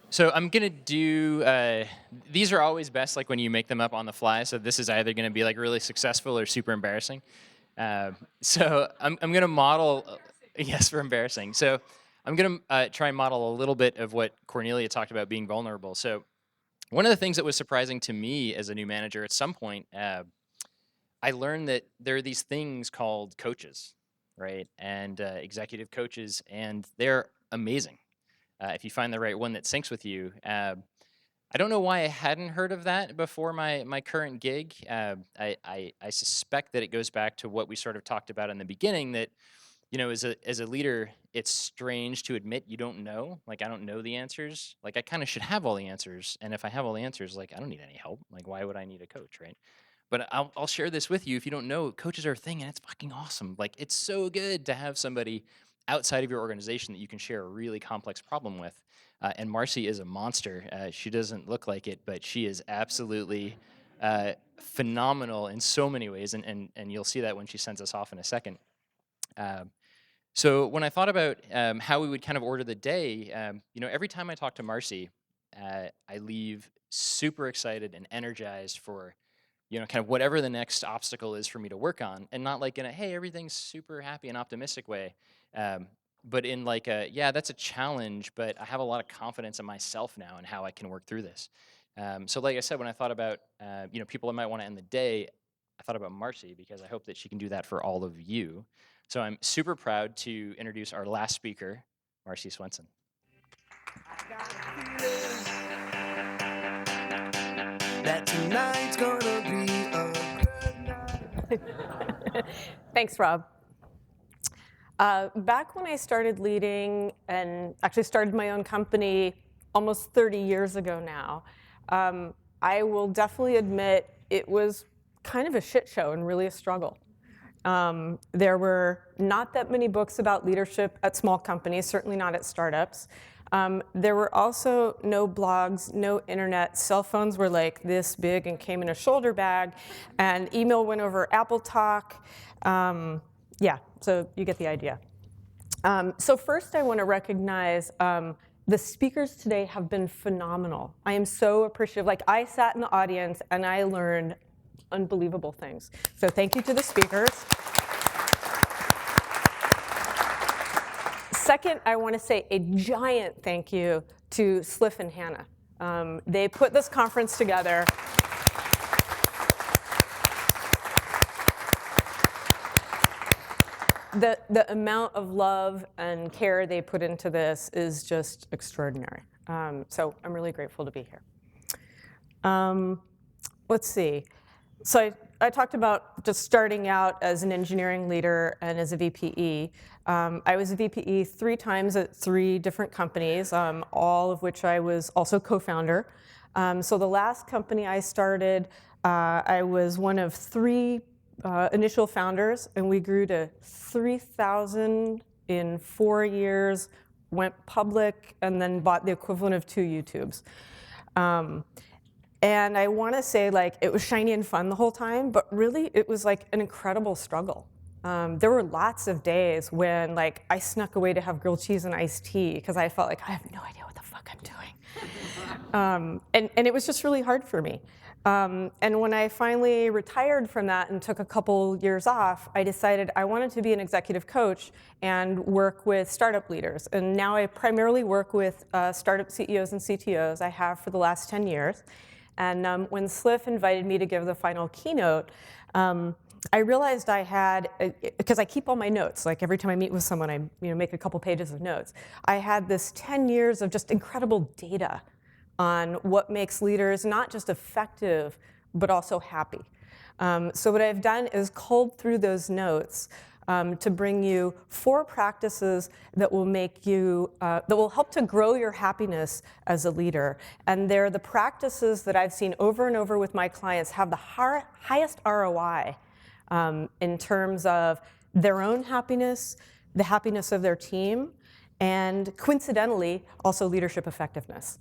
So I'm gonna do. These are always best, like when you make them up on the fly. So this is either gonna be like really successful or super embarrassing. So I'm gonna model. Yes, for embarrassing. So I'm gonna try and model a little bit of what Cornelia talked about being vulnerable. So one of the things that was surprising to me as a new manager at some point, I learned that there are these things called coaches, right? And executive coaches, and they're amazing if you find the right one that syncs with you. I don't know why I hadn't heard of that before my current gig. I suspect that it goes back to what we sort of talked about in the beginning. That as a leader, it's strange to admit you don't know. Like I don't know the answers. Like I kind of should have all the answers. And if I have all the answers, like I don't need any help. Like why would I need a coach, right? But I'll share this with you. If you don't know, coaches are a thing, and it's fucking awesome. Like it's so good to have somebody outside of your organization that you can share a really complex problem with. And Marcy is a monster. She doesn't look like it, but she is absolutely phenomenal in so many ways, and you'll see that when she sends us off in a second. Um, so when I thought about how we would kind of order the day, every time I talk to Marcy, I leave super excited and energized for kind of whatever the next obstacle is for me to work on, and not like in a hey everything's super happy and optimistic way, um, but in like a yeah that's a challenge, but I have a lot of confidence in myself now and how I can work through this. So like I said, when I thought about people I might want to end the day, I thought about Marcy because I hope that she can do that for all of you. So I'm super proud to introduce our last speaker, Marcy Swenson. That tonight's gonna be a good night. Thanks, Rob. Back when I started leading and actually started my own company almost 30 years ago now, I will definitely admit it was kind of a shit show and really a struggle. There were not that many books about leadership at small companies, certainly not at startups. There were also no blogs, no internet. Cell phones were like this big and came in a shoulder bag, and email went over Apple Talk. Yeah, so you get the idea. So first I want to recognize the speakers today have been phenomenal. I am so appreciative. Like I sat in the audience and I learned unbelievable things. So thank you to the speakers. Second, I want to say a giant thank you to Sliff and Hannah. They put this conference together. The amount of love and care they put into this is just extraordinary. So I'm really grateful to be here. Let's see. So I talked about just starting out as an engineering leader and as a VPE. I was a VPE 3 times at 3 different companies, all of which I was also co-founder. So the last company I started, I was one of 3 initial founders, and we grew to 3,000 in 4 years, went public, and then bought the equivalent of 2 YouTubes. And I want to say, like, it was shiny and fun the whole time, but really it was like an incredible struggle. There were lots of days when, like, I snuck away to have grilled cheese and iced tea because I felt like I have no idea what the fuck I'm doing. And it was just really hard for me. And when I finally retired from that and took a couple years off, I decided I wanted to be an executive coach and work with startup leaders. And now I primarily work with startup CEOs and CTOs. I have for the last 10 years. And when Sliff invited me to give the final keynote, I realized I had, because I keep all my notes, like every time I meet with someone, I make a couple pages of notes. I had this 10 years of just incredible data on what makes leaders not just effective, but also happy. So what I've done is culled through those notes to bring you 4 practices that will make you, that will help to grow your happiness as a leader. And they're the practices that I've seen over and over with my clients have the highest ROI in terms of their own happiness, the happiness of their team, and coincidentally, also leadership effectiveness.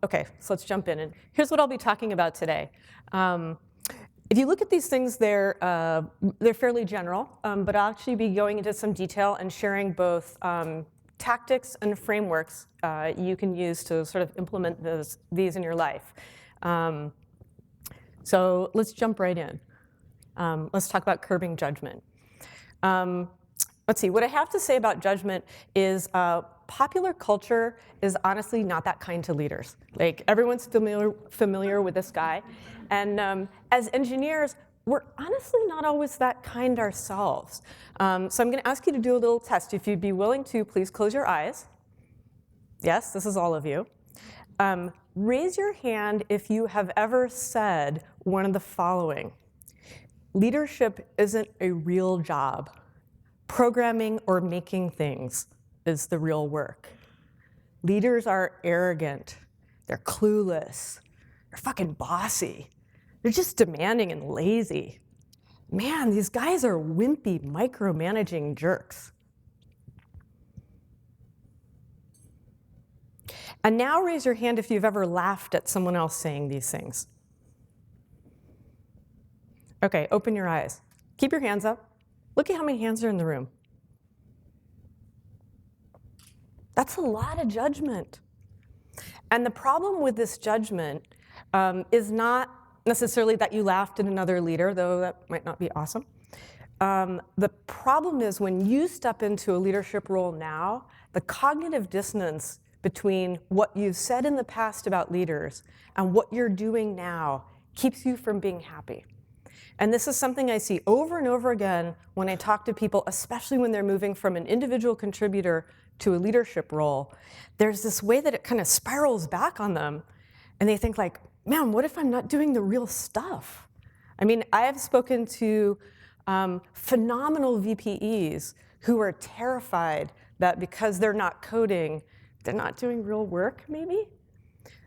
Okay, so let's jump in. And here's what I'll be talking about today. If you look at these things, they're fairly general, but I'll actually be going into some detail and sharing both tactics and frameworks you can use to sort of implement these in your life. So let's jump right in. Let's talk about curbing judgment. Let's see, what I have to say about judgment is popular culture is honestly not that kind to leaders. Like, everyone's familiar with this guy. And as engineers, we're honestly not always that kind ourselves. So I'm going to ask you to do a little test. If you'd be willing to, please close your eyes. Yes, this is all of you. Raise your hand if you have ever said one of the following. Leadership isn't a real job. Programming or making things is the real work. Leaders are arrogant. They're clueless. They're fucking bossy. They're just demanding and lazy. Man, these guys are wimpy, micromanaging jerks. And now raise your hand if you've ever laughed at someone else saying these things. Okay, open your eyes. Keep your hands up. Look at how many hands are in the room. That's a lot of judgment. And the problem with this judgment is not necessarily that you laughed at another leader, though that might not be awesome. The problem is when you step into a leadership role now, the cognitive dissonance between what you've said in the past about leaders and what you're doing now keeps you from being happy. And this is something I see over and over again when I talk to people, especially when they're moving from an individual contributor to a leadership role. There's this way that it kind of spirals back on them, and they think like, man, what if I'm not doing the real stuff? I mean, I have spoken to phenomenal VPEs who are terrified that because they're not coding, they're not doing real work, maybe.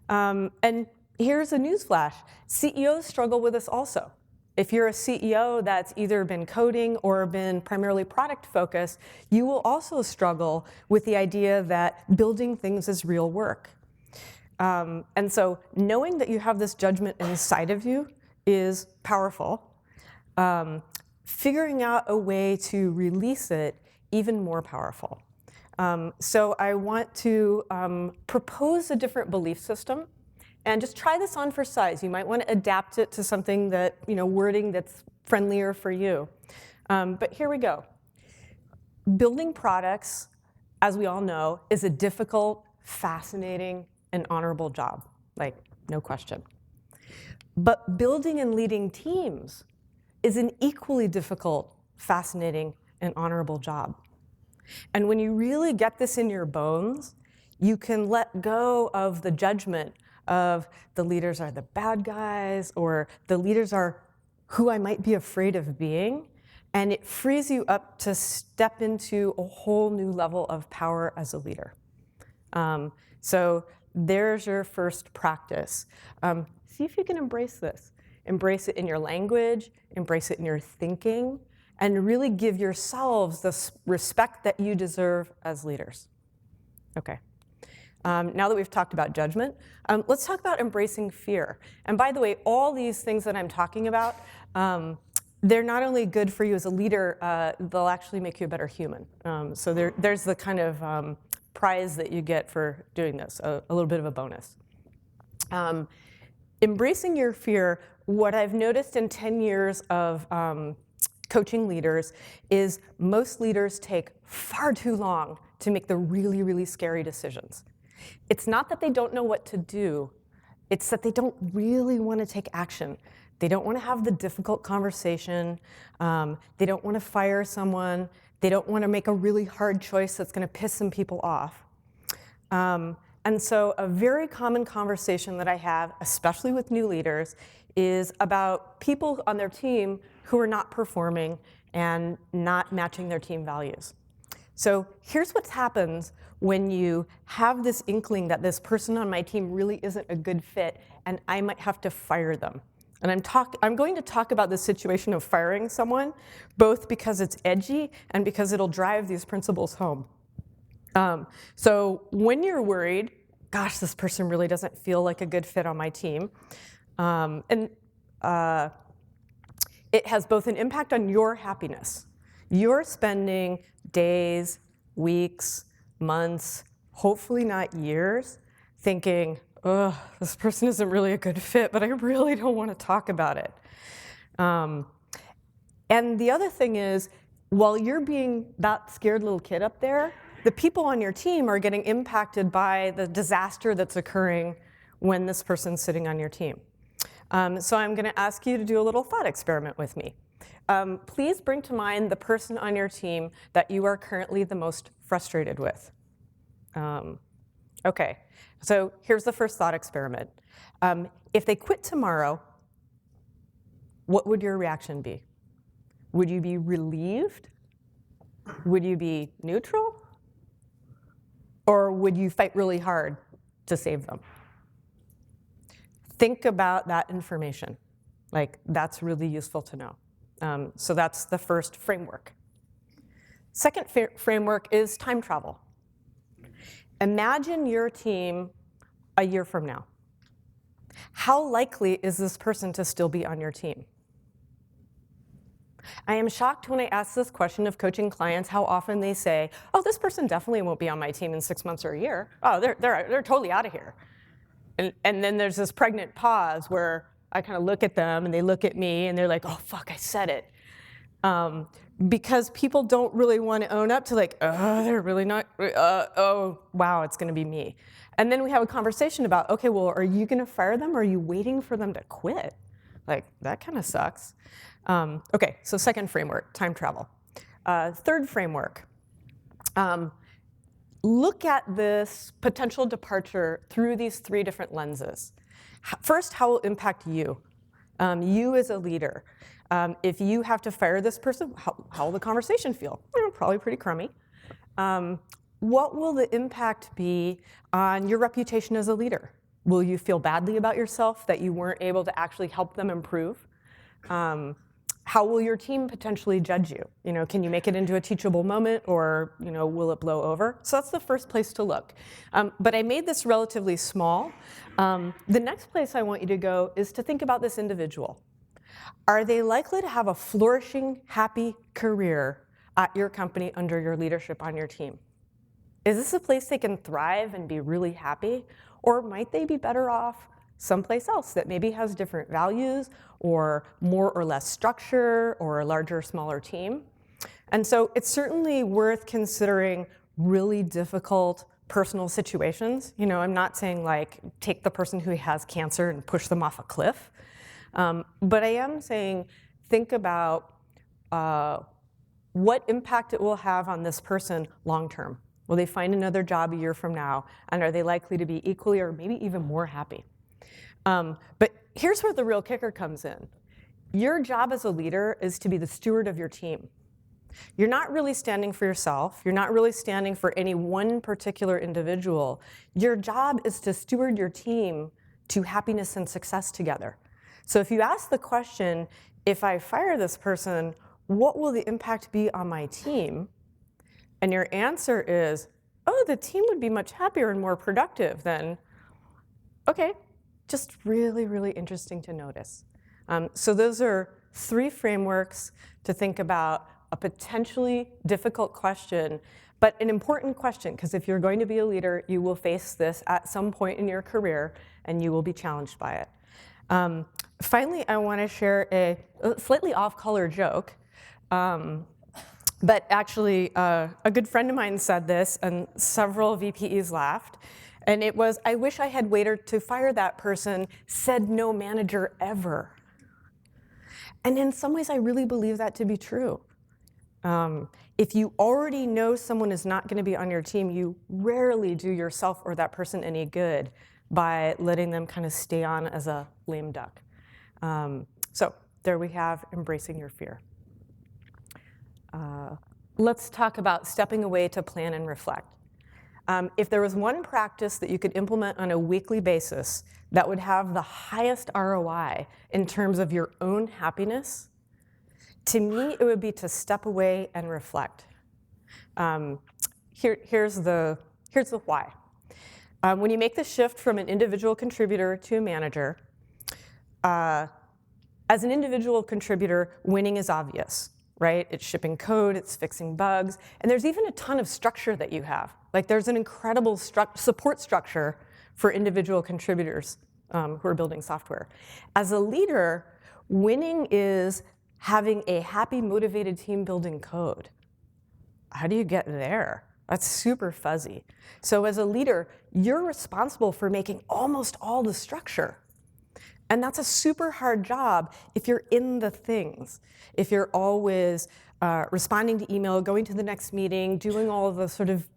And here's a newsflash. CEOs struggle with this also. If you're a CEO that's either been coding or been primarily product focused, you will also struggle with the idea that building things is real work. And so knowing that you have this judgment inside of you is powerful. Figuring out a way to release it, even more powerful. So I want to propose a different belief system. And just try this on for size. You might want to adapt it to something that, wording that's friendlier for you. But here we go. Building products, as we all know, is a difficult, fascinating, and honorable job. Like, no question. But building and leading teams is an equally difficult, fascinating, and honorable job. And when you really get this in your bones, you can let go of the judgment of the leaders are the bad guys, or the leaders are who I might be afraid of being, and it frees you up to step into a whole new level of power as a leader. So there's your first practice. See if you can embrace this. Embrace it in your language, embrace it in your thinking, and really give yourselves the respect that you deserve as leaders. Okay. Now that we've talked about judgment, let's talk about embracing fear. And by the way, all these things that I'm talking about, they're not only good for you as a leader, they'll actually make you a better human. So there's the kind of prize that you get for doing this, a little bit of a bonus. Embracing your fear, what I've noticed in 10 years of coaching leaders is most leaders take far too long to make the really, really scary decisions. It's not that they don't know what to do, it's that they don't really want to take action. They don't want to have the difficult conversation, they don't want to fire someone, they don't want to make a really hard choice that's going to piss some people off. And so a very common conversation that I have, especially with new leaders, is about people on their team who are not performing and not matching their team values. So here's what happens when you have this inkling that this person on my team really isn't a good fit and I might have to fire them. And I'm going to talk about the situation of firing someone, both because it's edgy and because it'll drive these principles home. So when you're worried, gosh, this person really doesn't feel like a good fit on my team, it has both an impact on your happiness. You're spending days, weeks, months, hopefully not years, thinking, oh, this person isn't really a good fit, but I really don't want to talk about it. And the other thing is, while you're being that scared little kid up there, the people on your team are getting impacted by the disaster that's occurring when this person's sitting on your team. So I'm going to ask you to do a little thought experiment with me. Please bring to mind the person on your team that you are currently the most frustrated with. Okay, so here's the first thought experiment. If they quit tomorrow, what would your reaction be? Would you be relieved? Would you be neutral? Or would you fight really hard to save them? Think about that information. Like, that's really useful to know. So that's the first framework. Second framework is time travel. Imagine your team a year from now. How likely is this person to still be on your team? I am shocked when I ask this question of coaching clients how often they say, oh, this person definitely won't be on my team in 6 months or a year. Oh, they're totally out of here. And then there's this pregnant pause where I kind of look at them and they look at me and they're like, oh, fuck, I said it. Because people don't really want to own up to like, oh, they're really not, oh, wow, it's going to be me. And then we have a conversation about, okay, well, are you going to fire them or are you waiting for them to quit? Like, that kind of sucks. Okay, so second framework, time travel. Third framework, look at this potential departure through these 3 different lenses. First, how will it impact you? You as a leader. If you have to fire this person, how will the conversation feel? Probably pretty crummy. What will the impact be on your reputation as a leader? Will you feel badly about yourself that you weren't able to actually help them improve? How will your team potentially judge you? Can you make it into a teachable moment, or will it blow over? So that's the first place to look. But I made this relatively small. The next place I want you to go is to think about this individual. Are they likely to have a flourishing, happy career at your company under your leadership on your team? Is this a place they can thrive and be really happy? Or might they be better off someplace else that maybe has different values or more or less structure or a larger or smaller team? And so it's certainly worth considering really difficult personal situations. I'm not saying like take the person who has cancer and push them off a cliff. But I am saying think about what impact it will have on this person long term. Will they find another job a year from now? And are they likely to be equally or maybe even more happy? But here's where the real kicker comes in. Your job as a leader is to be the steward of your team. You're not really standing for yourself. You're not really standing for any one particular individual. Your job is to steward your team to happiness and success together. So if you ask the question, if I fire this person, what will the impact be on my team? And your answer is, oh, the team would be much happier and more productive, then okay, just really, really interesting to notice. So those are 3 frameworks to think about a potentially difficult question, but an important question, because if you're going to be a leader, you will face this at some point in your career, and you will be challenged by it. Finally, I want to share a slightly off-color joke. But actually, a good friend of mine said this, and several VPEs laughed. And it was, I wish I had waited to fire that person, said no manager ever. And in some ways, I really believe that to be true. If you already know someone is not going to be on your team, you rarely do yourself or that person any good by letting them kind of stay on as a lame duck. So there we have embracing your fear. Let's talk about stepping away to plan and reflect. If there was one practice that you could implement on a weekly basis that would have the highest ROI in terms of your own happiness, to me, it would be to step away and reflect. Here's the why. When you make the shift from an individual contributor to a manager, as an individual contributor, winning is obvious. right? It's shipping code, it's fixing bugs, and there's even a ton of structure that you have. Like there's an incredible support structure for individual contributors who are building software. As a leader, winning is having a happy, motivated team building code. How do you get there? That's super fuzzy. So as a leader, you're responsible for making almost all the structure. And that's a super hard job if you're in the things, if you're always responding to email, going to the next meeting, doing all of the sort of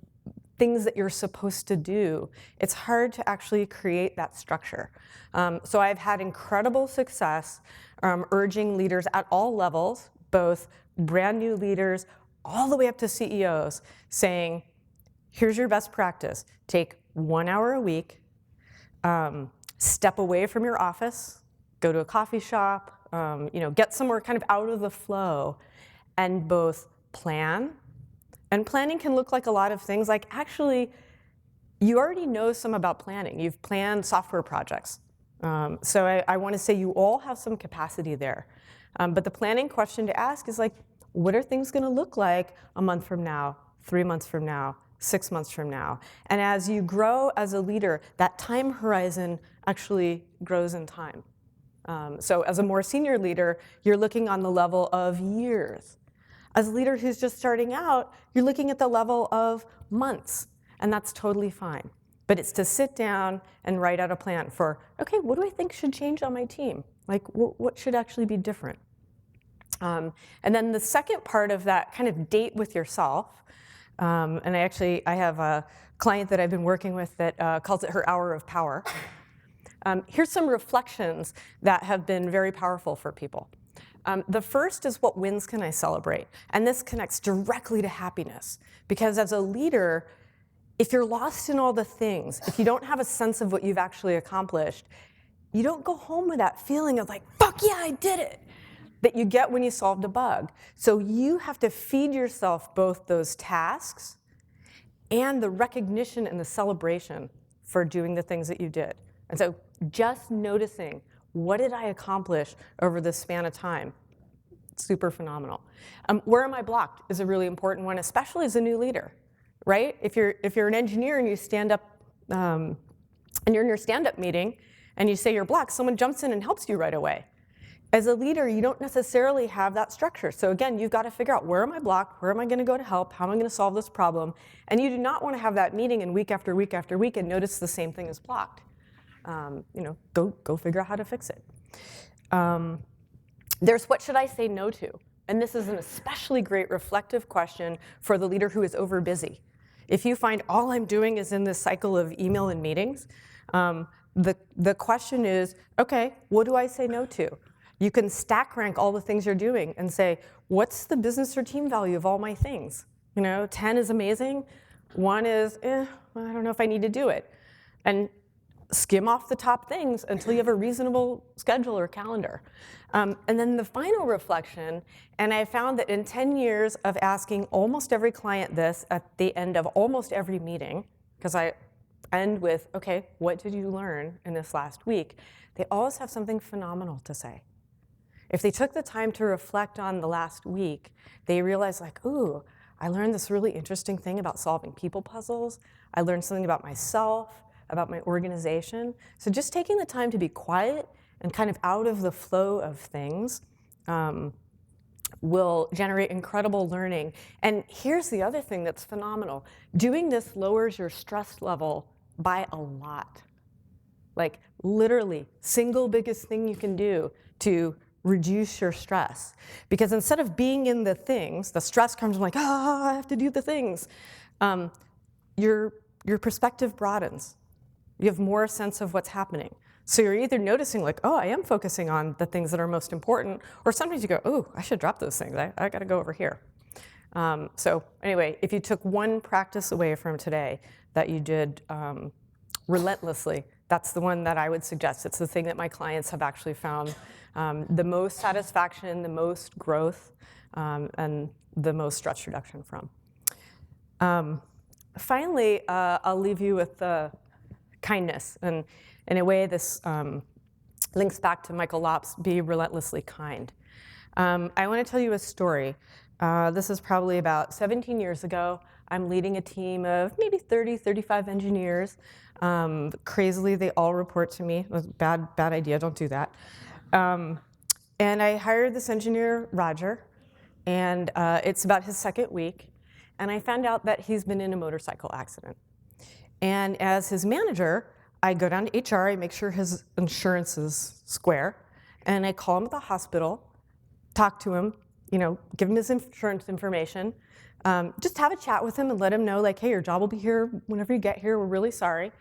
things that you're supposed to do. It's hard to actually create that structure. So I've had incredible success urging leaders at all levels, both brand new leaders all the way up to CEOs, saying, here's your best practice. Take 1 hour a week, step away from your office, go to a coffee shop, get somewhere kind of out of the flow, and both plan. And planning can look like a lot of things. Like actually, you already know some about planning. You've planned software projects. So I want to say you all have some capacity there. But the planning question to ask is like, what are things going to look like a month from now, 3 months from now, 6 months from now? And as you grow as a leader, that time horizon actually grows in time. So as a more senior leader, you're looking on the level of years. As a leader who's just starting out, you're looking at the level of months, and that's totally fine. But it's to sit down and write out a plan for, okay, what do I think should change on my team? Like, what should actually be different? And then the second part of that kind of date with yourself, and I have a client that I've been working with that calls it her hour of power. Here's some reflections that have been very powerful for people. The first is, what wins can I celebrate? And this connects directly to happiness. Because as a leader, if you're lost in all the things, if you don't have a sense of what you've actually accomplished, you don't go home with that feeling of like, fuck yeah, I did it, that you get when you solved a bug. So you have to feed yourself both those tasks and the recognition and the celebration for doing the things that you did. And so just noticing, what did I accomplish over this span of time? Super phenomenal. Where am I blocked is a really important one, especially as a new leader, right? If you're an engineer and you stand up, and you're in your stand-up meeting, and you say you're blocked, someone jumps in and helps you right away. As a leader, you don't necessarily have that structure. So again, you've got to figure out, where am I blocked? Where am I going to go to help? How am I going to solve this problem? And you do not want to have that meeting and week after week after week and notice the same thing is blocked. Go figure out how to fix it. There's what should I say no to? And this is an especially great reflective question for the leader who is over busy. If you find all I'm doing is in this cycle of email and meetings, the question is, okay, what do I say no to? You can stack rank all the things you're doing and say, what's the business or team value of all my things? 10 is amazing. 1 is, I don't know if I need to do it. And skim off the top things until you have a reasonable schedule or calendar. And then the final reflection, and I found that in 10 years of asking almost every client this at the end of almost every meeting, because I end with, okay, what did you learn in this last week? They always have something phenomenal to say. If they took the time to reflect on the last week, they realize like, ooh, I learned this really interesting thing about solving people puzzles. I learned something about myself, about my organization. So just taking the time to be quiet and kind of out of the flow of things will generate incredible learning. And here's the other thing that's phenomenal. Doing this lowers your stress level by a lot. Like literally, single biggest thing you can do to reduce your stress. Because instead of being in the things, the stress comes from like, I have to do the things. Your perspective broadens. You have more sense of what's happening. So you're either noticing like, oh, I am focusing on the things that are most important, or sometimes you go, oh, I should drop those things. I got to go over here. So anyway, if you took one practice away from today that you did relentlessly, that's the one that I would suggest. It's the thing that my clients have actually found the most satisfaction, the most growth, and the most stress reduction from. Finally, I'll leave you with kindness. And in a way, this links back to Michael Lopp's Be Relentlessly Kind. I want to tell you a story. This is probably about 17 years ago. I'm leading a team of maybe 30, 35 engineers. Crazily, they all report to me. It was a bad idea, don't do that. And I hired this engineer, Roger, and it's about his second week. And I found out that he's been in a motorcycle accident. And as his manager, I go down to HR, I make sure his insurance is square, and I call him at the hospital, talk to him, give him his insurance information, just have a chat with him and let him know, like, hey, your job will be here whenever you get here, we're really sorry.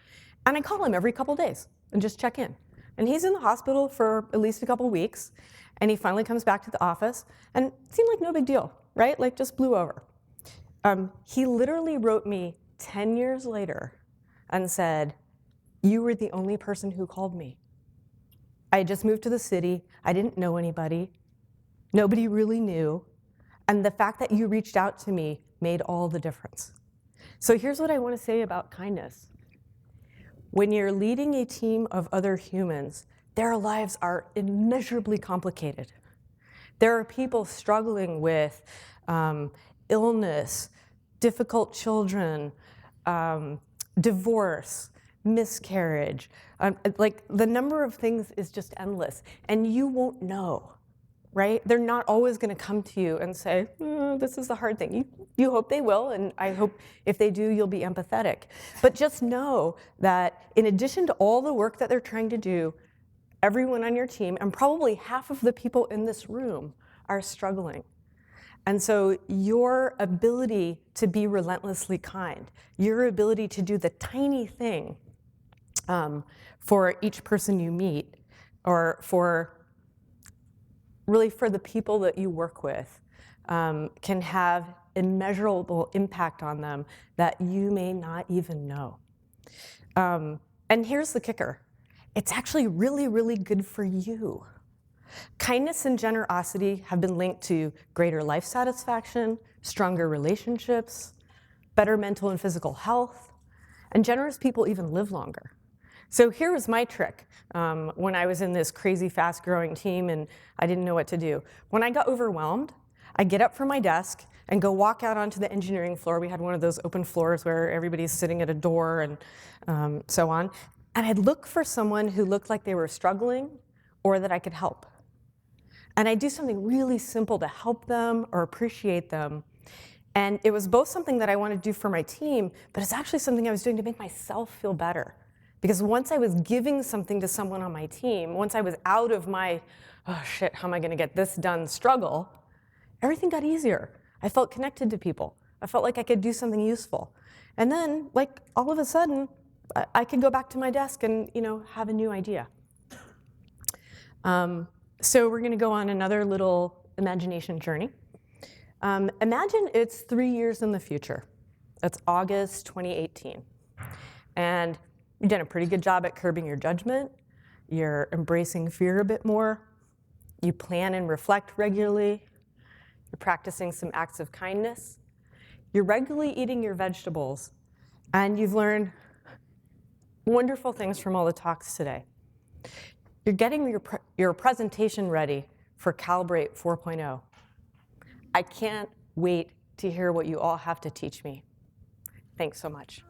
And I call him every couple days and just check in. And he's in the hospital for at least a couple weeks, and he finally comes back to the office, and it seemed like no big deal, right? Like, just blew over. He literally wrote me 10 years later and said, you were the only person who called me. I had just moved to the city. I didn't know anybody. Nobody really knew. And the fact that you reached out to me made all the difference. So here's what I want to say about kindness. When you're leading a team of other humans, their lives are immeasurably complicated. There are people struggling with illness, difficult children, divorce, miscarriage. Like, the number of things is just endless, and you won't know, right? They're not always going to come to you and say, this is the hard thing. You hope they will, and I hope if they do, you'll be empathetic. But just know that in addition to all the work that they're trying to do, everyone on your team, and probably half of the people in this room, are struggling. And so your ability to be relentlessly kind, your ability to do the tiny thing for each person you meet, or really for the people that you work with, can have immeasurable impact on them that you may not even know. And here's the kicker. It's actually really, really good for you. Kindness and generosity have been linked to greater life satisfaction, stronger relationships, better mental and physical health, and generous people even live longer. So here was my trick when I was in this crazy fast-growing team and I didn't know what to do. When I got overwhelmed, I'd get up from my desk and go walk out onto the engineering floor. We had one of those open floors where everybody's sitting at a door and so on. And I'd look for someone who looked like they were struggling or that I could help. And I'd do something really simple to help them or appreciate them. And it was both something that I wanted to do for my team, but it's actually something I was doing to make myself feel better. Because once I was giving something to someone on my team, once I was out of my, oh shit, how am I going to get this done struggle, everything got easier. I felt connected to people. I felt like I could do something useful. And then, like, all of a sudden, I could go back to my desk and, have a new idea. So we're going to go on another little imagination journey. Imagine it's 3 years in the future. It's August 2018. And you've done a pretty good job at curbing your judgment. You're embracing fear a bit more. You plan and reflect regularly. You're practicing some acts of kindness. You're regularly eating your vegetables. And you've learned wonderful things from all the talks today. You're getting your presentation ready for Calibrate 4.0. I can't wait to hear what you all have to teach me. Thanks so much.